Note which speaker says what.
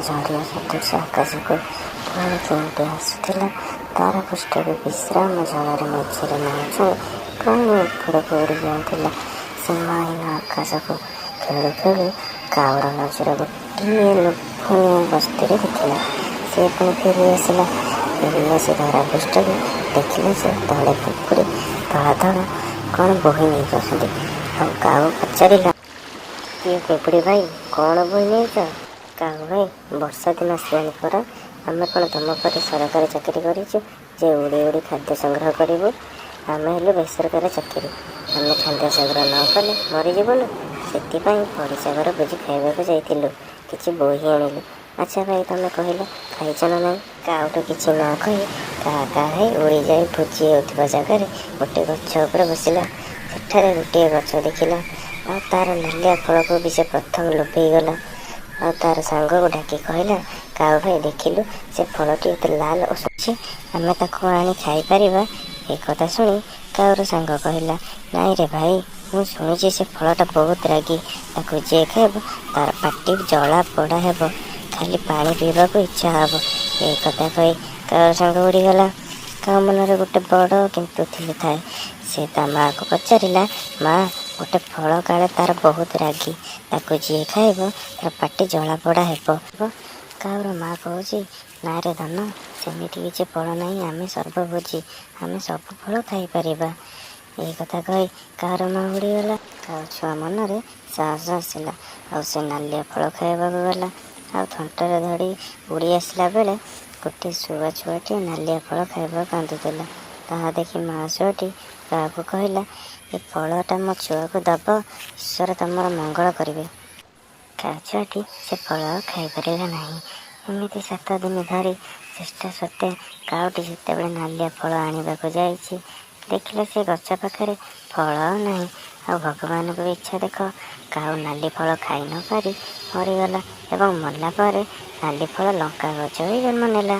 Speaker 1: ଝରିଆ ସଦୃଶ ଆକାଶକୁ ପୁଣି କେଉଁଠି ଆସୁଥିଲା। ତାର ପୃଷ୍ଠକୁ ବିଶ୍ରାମ ଜଳରେ ମଝିରେ ନାଉଛାଇ ପୁଣି ଉପରକୁ ଉଡ଼ି ଯାଉଥିଲା ସୀମାହୀନ ଆକାଶକୁ। ଖେଳୁ ଖେଳୁ କାଉର ନଜର ଗୋଟିଏ ଲୋଭନୀୟ ବସ୍ତିରେ ଦେଖିଲା। ସେ ପୁଣି ଫେରି ଆସିଲା। ଫେରି ଆସି ଧରାପୃଷ୍ଠକୁ ଦେଖିଲେ ଯେ ତଳେ ପିମ୍ପୁଡ଼ି ଧଳା ଧଳା କ'ଣ ବୋହି ନେଇଯାଉଛନ୍ତି। ଆଉ କାଉ ପଚାରିଲା, କିଏ ପିମ୍ପୁଡ଼ି ଭାଇ, କ'ଣ ବୋହି ନେଇଛ? କାଉ ଭାଇ, ବର୍ଷା ଦିନ ଆସିଲାଣି ପରା। ଆମେ କ'ଣ ତମ ପରି ସରକାରୀ ଚାକିରି କରିଛୁ ଯେ ଉଡ଼ି ଉଡ଼ି ଖାଦ୍ୟ ସଂଗ୍ରହ କରିବୁ? ଆମେ ହେଲୁ ବେସରକାରୀ ଚାକିରି। ଆମେ ଖାଦ୍ୟ ସଂଗ୍ରହ ନ କଲେ ମରିଯିବୁନୁ। ସେଥିପାଇଁ ପଡ଼ିଶା ଘର ଭୋଜି ଖାଇବାକୁ ଯାଇଥିଲୁ, କିଛି ବୋହି ଆଣିଲୁ। ଆଚ୍ଛା ଭାଇ, ତମେ କହିଲ ଖାଇଛ ନା ନାହିଁ? କାଉଟା କିଛି ନ କହି କାହା କାହା ହେଇ ଉଡ଼ି ଯାଇ ଭୋଜି ହେଉଥିବା ଜାଗାରେ ଗୋଟିଏ ଗଛ ଉପରେ ବସିଲା। ସେଠାରେ ଗୋଟିଏ ଗଛ ଦେଖିଲା। ଆଉ ତାର ନାଲିଆ ଫଳକୁ ବି ସେ ପ୍ରଥମେ ଲୋଭେଇଗଲା। ଆଉ ତାର ସାଙ୍ଗକୁ ଡାକି କହିଲା, କାଉ ଭାଇ ଦେଖିଲୁ, ସେ ଫଳଟି ଏତେ ଲାଲ ଓ ସ୍ୱଚ୍ଛ, ଆମେ ତାକୁ ଆଣି ଖାଇପାରିବା। ଏ କଥା ଶୁଣି କାଉର ସାଙ୍ଗ କହିଲା, ନାଇଁ ରେ ଭାଇ, ମୁଁ ଶୁଣିଛି ସେ ଫଳଟା ବହୁତ ରାଗି। ତାକୁ ଯିଏ ଖାଇବ ତାର ପାଟି ଜଳା ପୋଡ଼ା ହେବ, ଖାଲି ପାଣି ପିଇବାକୁ ଇଚ୍ଛା ହେବ। ଏ କଥା କହି କାଉର ସାଙ୍ଗ ଉଡ଼ିଗଲା। କାଉ ମନରେ ଗୋଟେ ବଡ଼ କିନ୍ତୁ ଥାଏ। ସେ ତା ମାଆକୁ ପଚାରିଲା, ମା, ଗୋଟେ ଫଳ କାଳେ ତାର ବହୁତ ରାଗି, ତାକୁ ଯିଏ ଖାଇବ ତାର ପାଟି ଜଳା ପୋଡ଼ା ହେବ। କାଉର ମାଆ କହୁଛି, ନା ରେ ଧନ, ସେମିତି କିଛି ଫଳ ନାହିଁ, ଆମେ ସର୍ବଭୋଜି, ଆମେ ସବୁ ଫଳ ଖାଇପାରିବା। ଏଇ କଥା କହି କାଉର ମାଆ ଉଡ଼ିଗଲା। କାଉ ଛୁଆ ମନରେ ସାହସ ଆସିଲା। ଆଉ ସେ ନାଲିଆ ଫଳ ଖାଇବାକୁ ଗଲା। ଆଉ ଥଣ୍ଟରେ ଧରି ଉଡ଼ି ଆସିଲା ବେଳେ ଗୋଟିଏ ଶୁଆ ଛୁଆଟିଏ ନାଲିଆ ଫଳ ଖାଇବାକୁ କାନ୍ଦୁଥିଲା। ତାହା ଦେଖି ମାଆ ଶୁଆଟି କାଉକୁ କହିଲା, ଏ ଫଳଟା ମୋ ଛୁଆକୁ ଦବ, ଈଶ୍ୱର ତମର ମଙ୍ଗଳ କରିବେ। କାଉ ଛୁଆଟି ସେ ଫଳ ଆଉ ଖାଇପାରିଲା ନାହିଁ। ଏମିତି 7 ଦିନ ଧରି ଚେଷ୍ଟା ସତ୍ତ୍ୱେ କାଉଟି ଯେତେବେଳେ ନାଲିଆ ଫଳ ଆଣିବାକୁ ଯାଇଛି, ଦେଖିଲା ସେ ଗଛ ପାଖରେ ଫଳ ଆଉ ନାହିଁ। ଆଉ ଭଗବାନଙ୍କ ଇଚ୍ଛା ଦେଖ, କାଉ ନାଲି ଫଳ ଖାଇ ନ ପାରି ମରିଗଲା ଏବଂ ମଲା ପରେ ନାଲି ଫଳ ଲଙ୍କା ଗଛ ହୋଇ ଜନ୍ମ ନେଲା।